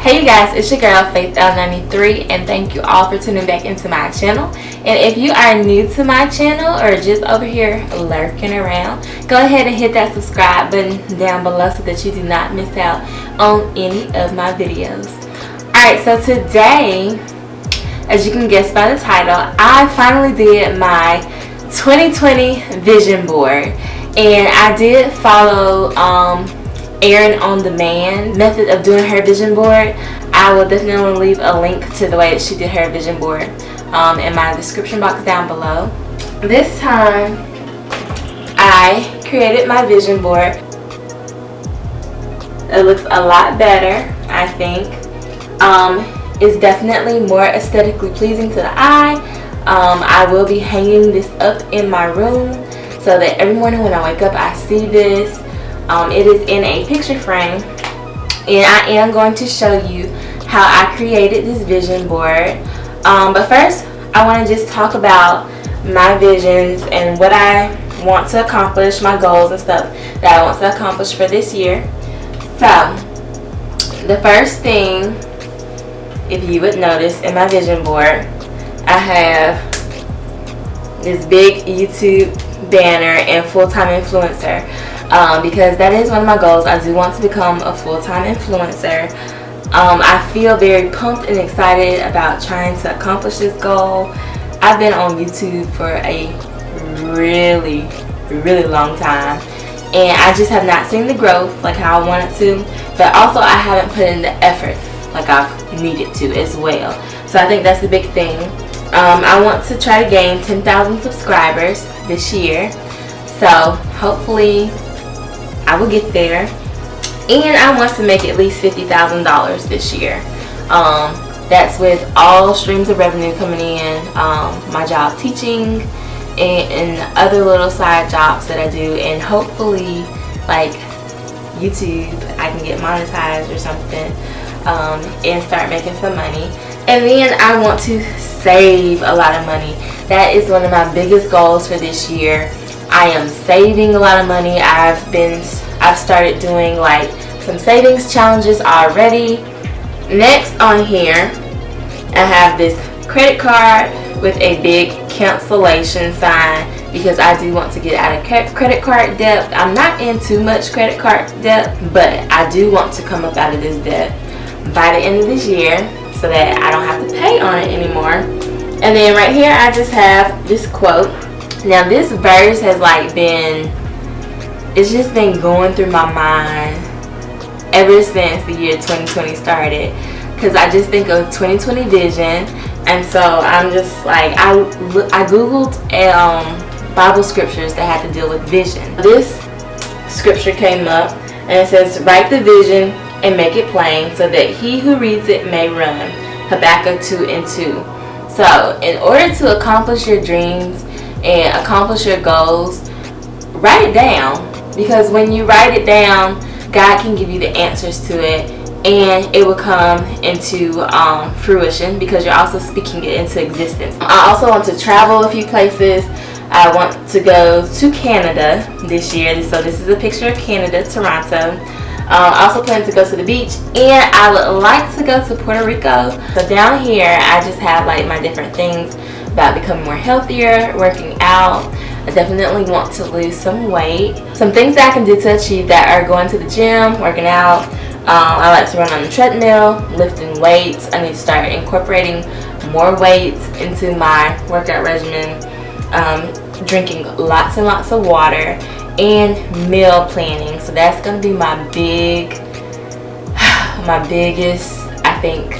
Hey you guys, it's your girl Faith L93 and thank you all for tuning back into my channel. And if you are new to my channel or just over here lurking around, go ahead and hit that subscribe button down below so that you do not miss out on any of my videos. Alright, so today, as you can guess by the title, I finally did my 2020 vision board. And I did follow Erin on demand method of doing her vision board. I will definitely leave a link to the way that she did her vision board in my description box down below. This time I created my vision board. It looks a lot better, I think. It's definitely more aesthetically pleasing to the eye. I will be hanging this up in my room so that every morning when I wake up I see this. It is in a picture frame, and I am going to show you how I created this vision board. But first I want to just talk about my visions and what I want to accomplish, my goals and stuff that I want to accomplish for this year. So the first thing, if you would notice in my vision board, I have this big YouTube banner and full-time influencer. Because that is one of my goals. I do want to become a full-time influencer. I feel very pumped and excited about trying to accomplish this goal. I've been on YouTube for a really long time, and I just have not seen the growth like how I wanted to, but also I haven't put in the effort like I've needed to as well. So I think that's the big thing. I want to try to gain 10,000 subscribers this year, so hopefully I will get there, and I want to make at least $50,000 this year. That's with all streams of revenue coming in, my job teaching, and other little side jobs that I do, and hopefully like YouTube I can get monetized or something, and start making some money. And then I want to save a lot of money. That is one of my biggest goals for this year. I am saving a lot of money. I've started doing like some savings challenges already. Next on here, I have this credit card with a big cancellation sign because I do want to get out of credit card debt. I'm not in too much credit card debt, but I do want to come up out of this debt by the end of this year so that I don't have to pay on it anymore. And then right here I just have this quote. Now this verse has it's just been going through my mind ever since the year 2020 started, because I just think of 2020 vision, and so I'm just like, I googled Bible scriptures that had to deal with vision. This scripture came up and it says, write the vision and make it plain so that he who reads it may run. Habakkuk 2:2. So in order to accomplish your dreams and accomplish your goals, write it down, because when you write it down, God can give you the answers to it, and it will come into fruition because you're also speaking it into existence. I also want to travel a few places. I want to go to Canada this year, so this is a picture of Canada, Toronto. I also plan to go to the beach, and I would like to go to Puerto Rico. So down here I just have like my different things about becoming more healthier, working out. I definitely want to lose some weight. Some things that I can do to achieve that are going to the gym, working out. I like to run on the treadmill, lifting weights. I need to start incorporating more weights into my workout regimen, drinking lots and lots of water, and meal planning. So that's going to be my biggest, I think,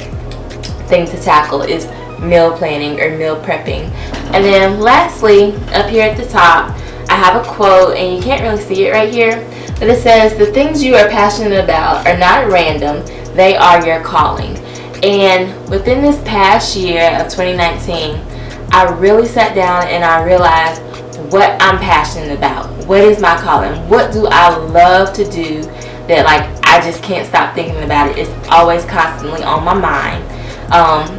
thing to tackle is meal planning or meal prepping. And then lastly, up here at the top, I have a quote, and you can't really see it right here, but it says, the things you are passionate about are not random, they are your calling. And within this past year of 2019, I really sat down and I realized what I'm passionate about. What is my calling? What do I love to do that like I just can't stop thinking about it? It's always constantly on my mind.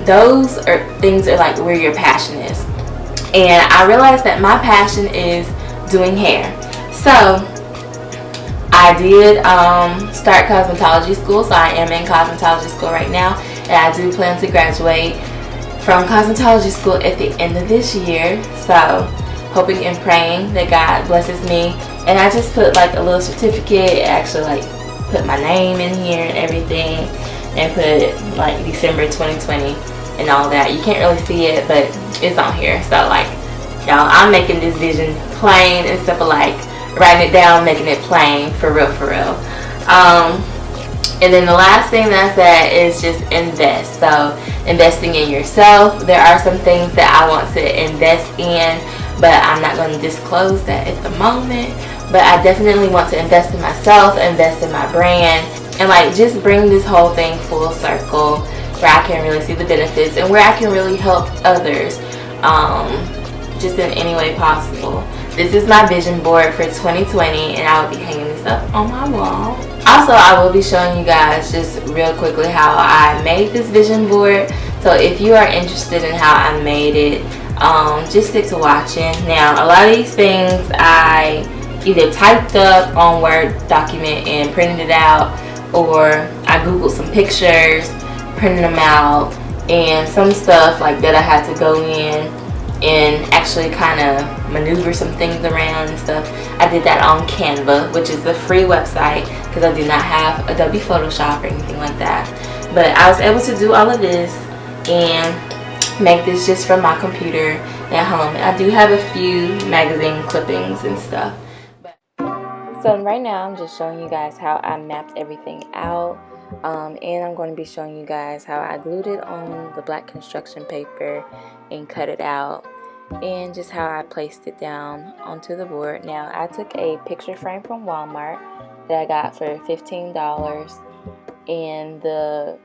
Those are things are like where your passion is. And I realized that my passion is doing hair. So I did start cosmetology school, so I am in cosmetology school right now, and I do plan to graduate from cosmetology school at the end of this year. So hoping and praying that God blesses me. And I just put like a little certificate, actually like put my name in here and everything, and put like December 2020 and all that. You can't really see it, but it's on here. So like, y'all, I'm making this vision plain instead of like writing it down, making it plain, for real, for real. And then the last thing that I said is just invest. So investing in yourself. There are some things that I want to invest in, but I'm not going to disclose that at the moment. But I definitely want to invest in myself, invest in my brand, and like just bring this whole thing full circle where I can really see the benefits and where I can really help others, just in any way possible. This is my vision board for 2020, and I will be hanging this up on my wall. Also, I will be showing you guys just real quickly how I made this vision board. So if you are interested in how I made it, just stick to watching. Now, a lot of these things I either typed up on Word document and printed it out, or I Googled some pictures, printed them out, and some stuff like that I had to go in and actually kind of maneuver some things around and stuff. I did that on Canva, which is a free website, because I do not have Adobe Photoshop or anything like that. But I was able to do all of this and make this just from my computer at home. I do have a few magazine clippings and stuff. So right now I'm just showing you guys how I mapped everything out, and I'm going to be showing you guys how I glued it on the black construction paper and cut it out, and just how I placed it down onto the board. Now, I took a picture frame from Walmart that I got for $15, and the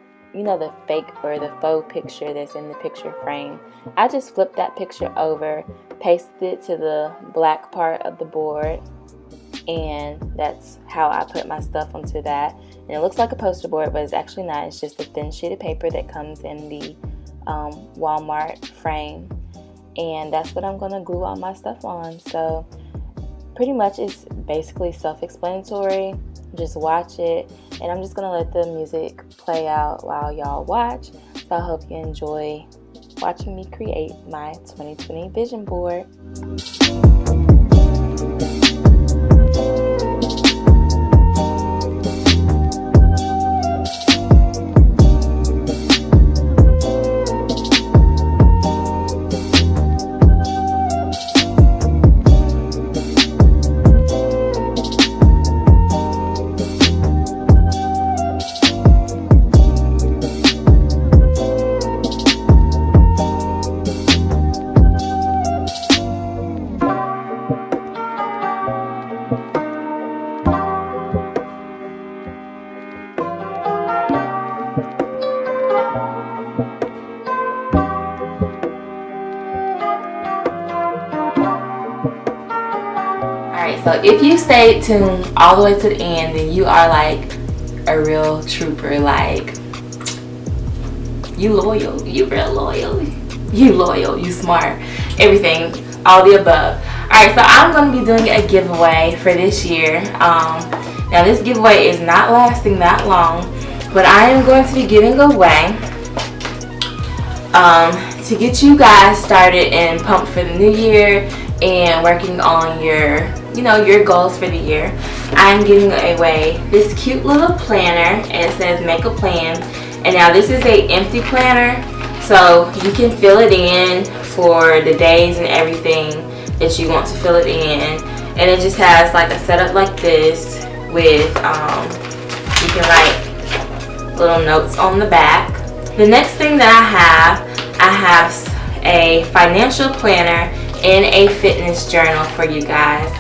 fake or the faux picture that's in the picture frame, I just flipped that picture over, pasted it to the black part of the board, and that's how I put my stuff onto that. And it looks like a poster board, but it's actually not. It's just a thin sheet of paper that comes in the Walmart frame, and that's what I'm going to glue all my stuff on. So pretty much it's basically self-explanatory. Just watch it, and I'm just going to let the music play out while y'all watch. So I hope you enjoy watching me create my 2020 vision board. So if you stayed tuned all the way to the end, then you are like a real trooper. Like, you loyal, you real loyal, you smart, everything, all the above. Alright, so I'm going to be doing a giveaway for this year. Now this giveaway is not lasting that long, but I am going to be giving away, to get you guys started and pumped for the new year and working on your goals for the year. I'm giving away this cute little planner, and it says make a plan. And now this is a empty planner, so you can fill it in for the days and everything that you want to fill it in. And it just has like a setup like this with you can write little notes on the back. The next thing that I have a financial planner and a fitness journal for you guys.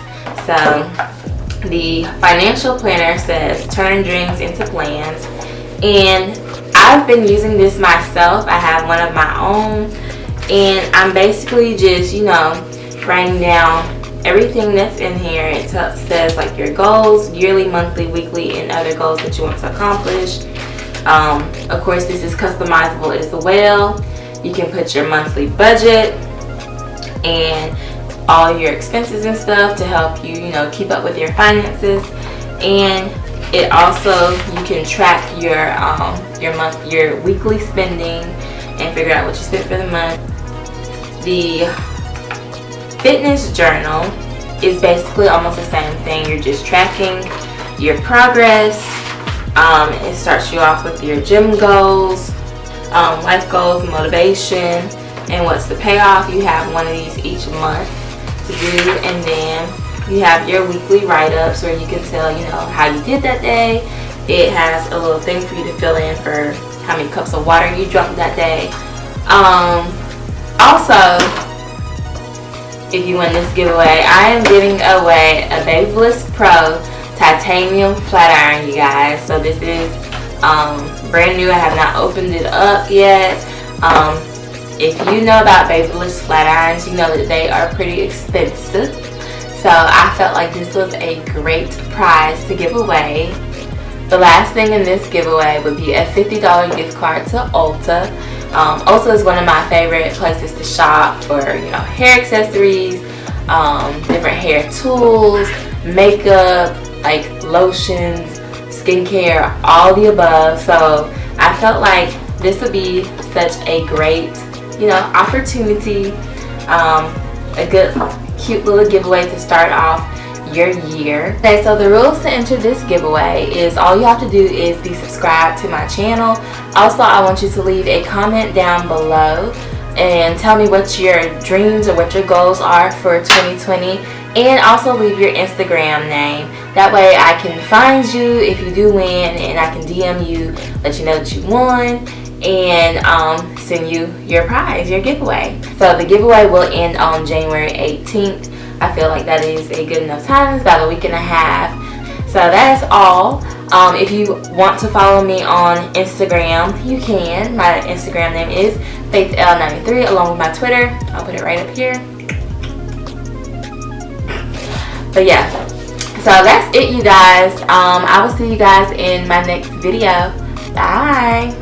So the financial planner says turn dreams into plans, and I've been using this myself. I have one of my own, and I'm basically just writing down everything that's in here. It says like your goals, yearly, monthly, weekly, and other goals that you want to accomplish. Of course, this is customizable as well. You can put your monthly budget and all your expenses and stuff to help you, keep up with your finances. and it also, you can track your weekly spending and figure out what you spent for the month. The fitness journal is basically almost the same thing. You're just tracking your progress. It starts you off with your gym goals, life goals, motivation, and what's the payoff. You have one of these each month to do, and then you have your weekly write-ups where you can tell, how you did that day. It has a little thing for you to fill in for how many cups of water you drank that day. Also, if you win this giveaway, I am giving away a Baby Bliss Pro titanium flat iron, you guys. So this is brand new. I have not opened it up yet. If you know about Baby Bliss flat irons, you know that they are pretty expensive. So I felt like this was a great prize to give away. The last thing in this giveaway would be a $50 gift card to Ulta. Ulta is one of my favorite places to shop for, hair accessories, different hair tools, makeup, like lotions, skincare, all the above. So I felt like this would be such a great, opportunity, a good, cute little giveaway to start off your year. Okay, so the rules to enter this giveaway is all you have to do is be subscribed to my channel. Also, I want you to leave a comment down below and tell me what your dreams or what your goals are for 2020, and also leave your Instagram name. That way I can find you if you do win, and I can DM you, let you know that you won, and send you your prize, your giveaway. So the giveaway will end on January 18th. I feel like that is a good enough time. It's about a week and a half. So that's all. If you want to follow me on Instagram, you can. My Instagram name is FaithL93, along with my Twitter. I'll put it right up here. But yeah, so that's it, you guys. I will see you guys in my next video. Bye.